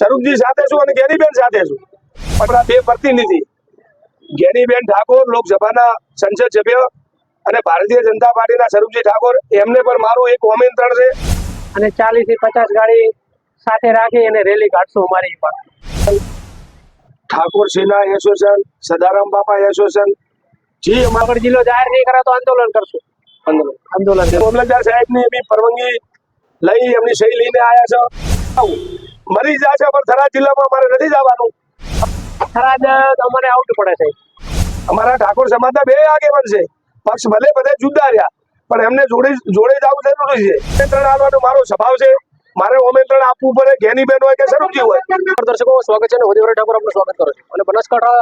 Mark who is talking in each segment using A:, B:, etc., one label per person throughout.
A: સ્વરૂપજી સાથે છું અને જ્ઞાનીબેન સાથે છું. આપણા બે પ્રતિનિધિ જ્ઞાનીબેન ઠાકોર લોકસભાના સંસદ સભ્ય અને ભારતીય જનતા પાર્ટીના સ્વરૂપજી ઠાકોર, એમને પણ મારું એક આમંત્રણ છે.
B: અને 40 થી 50 ગાડી સાથે રાખી અને રેલી કાઢશું અમારી પણ.
A: ઠાકોર સેના એસોસિએશન, સદારામ બાપા એસોસિએશન, જે
B: અમારો જિલ્લો જાહેર નહીં કરે તો આંદોલન કરશું. આંદોલન
A: મામલતદાર સાહેબની એમની પરવાનગી લઈ એમની સહી લઈને આવ્યા છે. મરી જાય છે પણ થરાદ જિલ્લામાં અમારે નથી જવાનું.
B: થરાદ અમને આઉટ પડે છે.
A: અમારા ઠાકોર સમાજના બે આગેવાન છે. પક્ષ ભલે બધે જુદા રહ્યા પણ એમને જોડે જવું જરૂરી છે. આમંત્રણ આપવાનો મારો સ્વભાવ છે. મારે આમંત્રણ આપવું પડે, જ્ઞાનીબેન હોય કે સ્વરૂપજી હોય.
C: દર્શકો, સ્વાગત છે અને ઉદયવર ઠાકોર આપનું સ્વાગત કરું છું. અને બનાસકાંઠા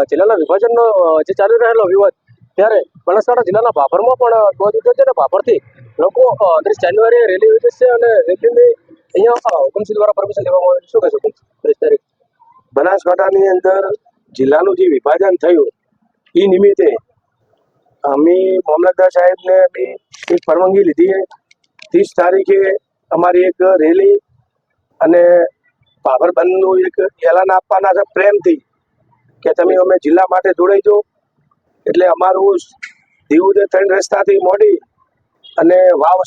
C: જિલ્લાના વિભાજનનો જે ચાલી રહેલો વિવાદ, ત્યારે બનાસકાંઠા જિલ્લાના ભાભરમાં પણ વિવાદ ઉઠ્યો છે અને ભાભરથી લોકો 30 જાન્યુઆરીએ રેલી યોજે છે અને રેલીની અહીંયા હુકમસિંહ દ્વારા પરમિશન લેવામાં આવે છે. શું કહેશો 30 તારીખ?
A: બનાસકાંઠાની અંદર જિલ્લાનું જે વિભાજન થયું એ નિમિત્તે અમે મામલતદાર સાહેબને એક પરવાનગી લીધી. 30 તારીખે અમારી એક રેલી અને ભાભર બંધનું એક એલાન આપવાના છે પ્રેમથી કે તમે અમે જિલ્લા માટે જોડાઈ જાઓ. એટલે અમારું દીવદે 3 રસ્તાથી મોડી અને વાવ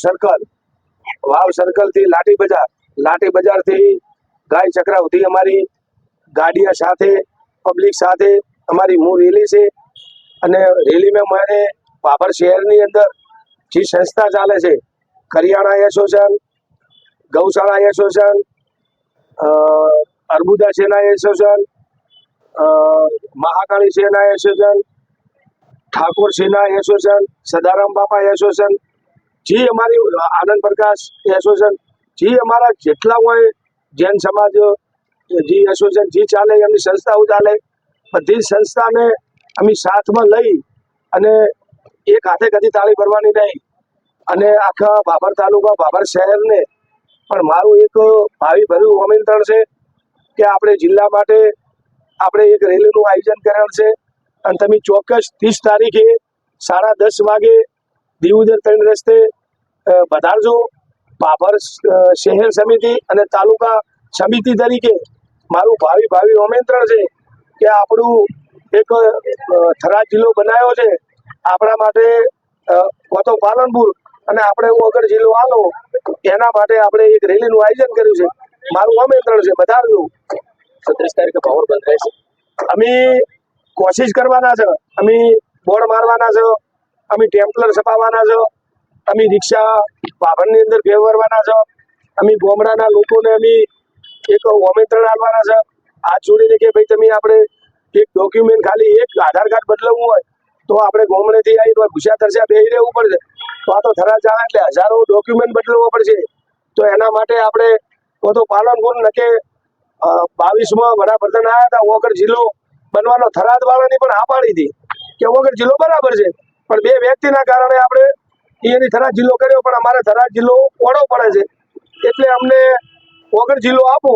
A: સર્કલથી લાઠી બજારથી ગાય ચકરા સુધી અમારી ગાડીઓ સાથે પબ્લિક સાથે અમારી રેલી છે. અને રેલીમાં મારે ભાભર શહેરની અંદર જે સંસ્થા ચાલે છે, કરિયાણા એસોસિએશન, ગૌશાળા એસોસિએશન, અર્બુદા સેના એસોસિએશન, મહાકાળી સેના એસોસિએશન, ઠાકોર સેના એસોસિએશન, સદારામ બાપા એસોસિએશન, જે અમારી આનંદ પ્રકાશ એસોસિએશન, જે અમારા જેટલા હોય જૈન સમાજ જે એસોસિએશન જે ચાલે એમની સંસ્થાઓ ચાલે, બધી સંસ્થાને અમે સાથમાં લઈ અને એક હાથે કદી તાળી ભરવાની નહીં. અને આખા ભાભર તાલુકા ભાભર શહેરને પણ મારું એક ભાવિ ભર્યું આમંત્રણ છે કે આપણે જિલ્લા માટે આપણે એક રેલીનું આયોજન કરેલ છે. અને તમે ચોક્કસ 30 તારીખે 10:30 વાગે દીવદર 3 રસ્તે પધારજો. ભાભર શહેર સમિતિ અને તાલુકા સમિતિ તરીકે મારું ભાવિ આમંત્રણ છે કે આપણું એક થરાદ જિલ્લો બનાવ્યો છે આપણા માટે, તો પાલનપુર અને આપણે વગર જિલ્લો આલો એના માટે આપણે એક રેલીનું આયોજન કર્યું છે. મારું આમંત્રણ છે, પધારજો.
C: 30 તારીખે ભાભર બંધ રહેશે.
A: અમે કોશિશ કરવાના છે, અમે બોર્ડ મારવાના છે, અમે ટેમ્પલર છપાવવાના છે, અમે રિક્ષા ભાભરની અંદર ફેરવવાના છે, અમે ગામડાના લોકોને અમે એક આમંત્રણ આપવાના છે. હાથ જોડીને કે ભાઈ તમે આપણે એક ડોક્યુમેન્ટ ખાલી એક આધાર કાર્ડ બદલાવવું હોય તો આપણે ગામડેથી આવી તો ભૂસ્યા તરસ્યા બેસી રહેવું પડશે. તો આ તો થરાદ આવે એટલે હજારો ડોક્યુમેન્ટ બદલવા પડશે. તો એના માટે આપણે તો પાલનપુર નકે 22માં વડાપ્રધાન આવ્યા હતા, વગર જિલ્લો બનવાનો થરાદ વાળાની પણ હા પાડી હતી કે વગર જિલ્લો બરાબર છે. પણ બે વ્યક્તિના કારણે આપણે એની થરાદ જિલ્લો કર્યો, પણ અમારે થરાદ જિલ્લો ઓળો પડે છે એટલે અમને વગર જિલ્લો આપો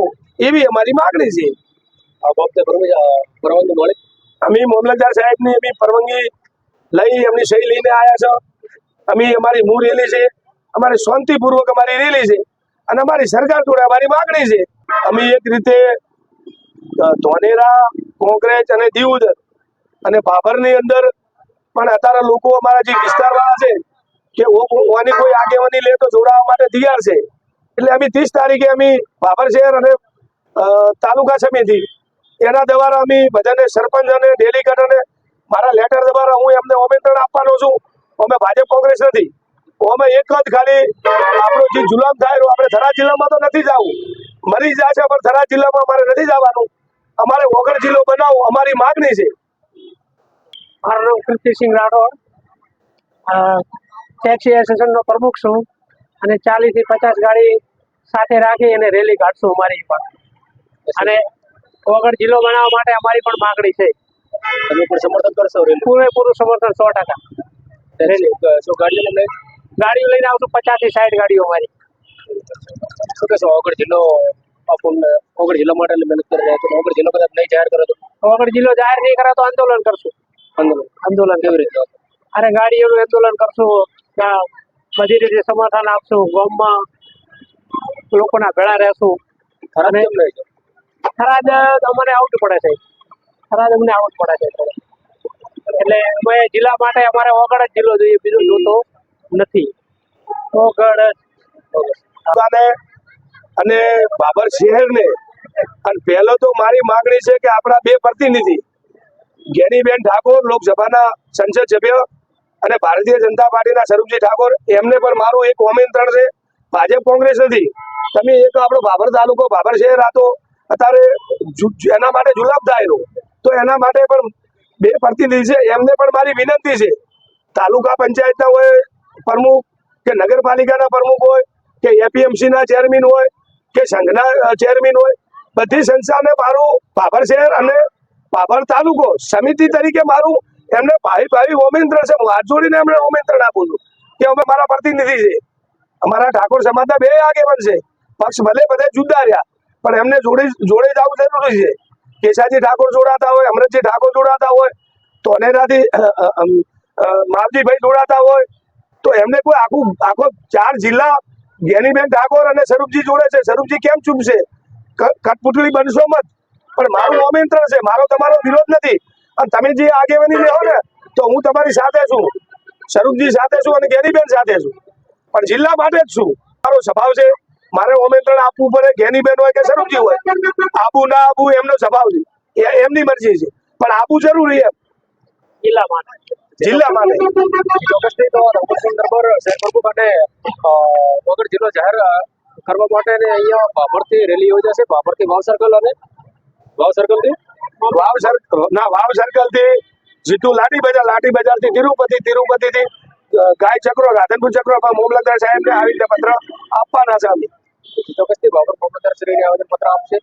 A: એવી અમારી માગણી છે.
C: આ બાબતે પરવાનગી મળી?
A: અમે મામલતદાર સાહેબની એમની પરવાનગી લઈ એમની સહી લઈને આવ્યા છે. અમે અમારી રેલી છે, અમારી શાંતિપૂર્વક અમારી રેલી છે અને અમારી સરકાર જોડે અમારી માગણી છે. અમે એક રીતે ધોનેરા, કોંગ્રેસ અને દીવદર અને ભાભરની અંદર પણ અત્યારે લોકો અમારા જે વિસ્તારવાળા છે કે ઓની કોઈ આગેવાની લે તો જોડાવા માટે તૈયાર છે. એટલે અમે 30 તારીખે અમે ભાભર શહેર અને તાલુકા સમિતિ એના દ્વારા અમે બધાને સરપંચ અને ડેલીગેટ અને મારા લેટર દ્વારા હું એમને આમંત્રણ આપવાનો છું. અમે ભાજપ કોંગ્રેસ નથી, અમે એક જ ખાલી આપણો જે જુલામ થાય આપણે થરાદ જિલ્લામાં તો નથી જવું. મરી જાય છે પણ થરાદ જિલ્લામાં અમારે નથી જવાનું. અમારે વગર જિલ્લો બનાવો અમારી માગણી છે.
B: મારું નામ કીર્તિસિંહ રાઠોડ, ટેક્સી એસોસિએશનનો પ્રમુખ છું અને 40 થી 50 ગાડી સાથે રાખી અને રેલી કાઢશું અમારી પણ. અને વગર જિલ્લો બનાવવા માટે અમારી પણ માગણી છે.
C: તમે પણ સમર્થન કરશો?
B: પૂરેપૂરું સમર્થન 100%. રેલી
C: શું ગાડીઓ
B: લઈને આવશું 50 થી 60 ગાડીઓ અમારી.
C: શું કહેશો? વગર જિલ્લો વગર જિલ્લા માટે મહેનત કરી રહ્યા છો, વગર જિલ્લો કદાચ નહીં જાહેર કરો તો?
B: વગર જિલ્લો જાહેર નહીં કરે તો આંદોલન કરશું. આંદોલન
C: કેવી રીતે?
B: અરે ગાડીઓનું આંદોલન કરશું, બધી રીતે સમર્થન આપશું, ગામમાં લોકોના ભેળા રહેશું.
C: થરાદ કેમ નહીં?
B: થરાદ અમને આઉટ પડે છે. થરાદ અમને આઉટ પડે છે થોડો. એટલે અમે જિલ્લા માટે અમારે ઓગળ જ જિલ્લો જોઈએ, બીજું જોતો નથી. ઓગળ
A: અને બાબર શહેરને અને પહેલો તો મારી માંગણી છે કે આપણા બે પ્રતિનિધિ જ્ઞાનીબેન ઠાકોર લોકસભાના સંસદ સભ્ય અને ભારતીય જનતા પાર્ટીના સ્વરૂપજી ઠાકોર, એમને પણ મારું એક આમંત્રણ છે. ભાજપ કોંગ્રેસ નથી, તમે એક આપણો બાબર તાલુકો બાબર શહેર હતો અત્યારે એના માટે જુલાબ થાય તો એના માટે પણ બે પ્રતિનિધિ છે, એમને પણ મારી વિનંતી છે. તાલુકા પંચાયતના હોય પ્રમુખ કે નગરપાલિકાના પ્રમુખ હોય કે એપીએમસીના ચેરમેન હોય કે સંઘના ચેરમેન હોય, બધી સંસ્થાને મારું બાબર શહેર અને બાબર તાલુકો સમિતિ તરીકે મારું એમને ભાઈ આમંત્રણ છે. હું હાથ જોડીને એમને આમંત્રણ આપું છું કે અમે મારા પ્રતિનિધિ છે. અમારા ઠાકોર સમાજના બે આગેવાન છે. પક્ષ ભલે બધે જુદા રહ્યા પણ એમને જોડે જવું જરૂરી છે. કેશાજી ઠાકોર જોડાતા હોય, અમરતજી ઠાકોર જોડાતા હોય, તો અનેરાથી માવજીભાઈ જોડાતા હોય, તો એમને કોઈ આખો 4 જિલ્લા જ્ઞાનીબેન ઠાકોર અને સ્વરૂપજી જોડે છે. સ્વરૂપજી કેમ ચૂપશે? કઠપુતળી બનશો મત. પણ મારું આમંત્રણ છે, મારો તમારો વિરોધ નથી. અને તમે જે આગેવાની લેવો ને તો હું તમારી સાથે છું, સ્વરૂપજી સાથે છું અને જ્ઞાનીબેન સાથે છું, પણ જિલ્લા માટે જ છું. મારો સ્વભાવ છે, મારે આમંત્રણ આપવું પડે, જ્ઞાનીબેન હોય કે સ્વરૂપજી હોય, આબુ ના આબુ એમનો સ્વભાવ છે, એમની મરજી છે, પણ આપવું જરૂરી એમ
B: જિલ્લા માટે.
C: ચોક્કસથી તો રઘુસિંહ દરબાર શહેર પ્રમુખ અને વગર જિલ્લો જાહેર કરવા માટે અહીંયા બાબરથી રેલી યોજાશે. બાબરથી વાવ સર્કલ અને
A: વાવ સર્કલ થી જીતુ લાઠી બજાર થી તિરુપતિ થી ગાય ચક્રો રાધનપુર ચક્રો મામલતદાર સાહેબને આવી રીતે પત્ર આપવાના છે. અમે
C: ચોક્કસથી બાબર મામલતદાર શ્રીને આવેદન પત્ર આપશે.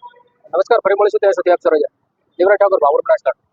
C: નમસ્કાર, ફરી મળીશું ત્યાં સુધી આપ સર્વ દેવરાજ ઠાકોર, બાબર બનાસકાંઠા.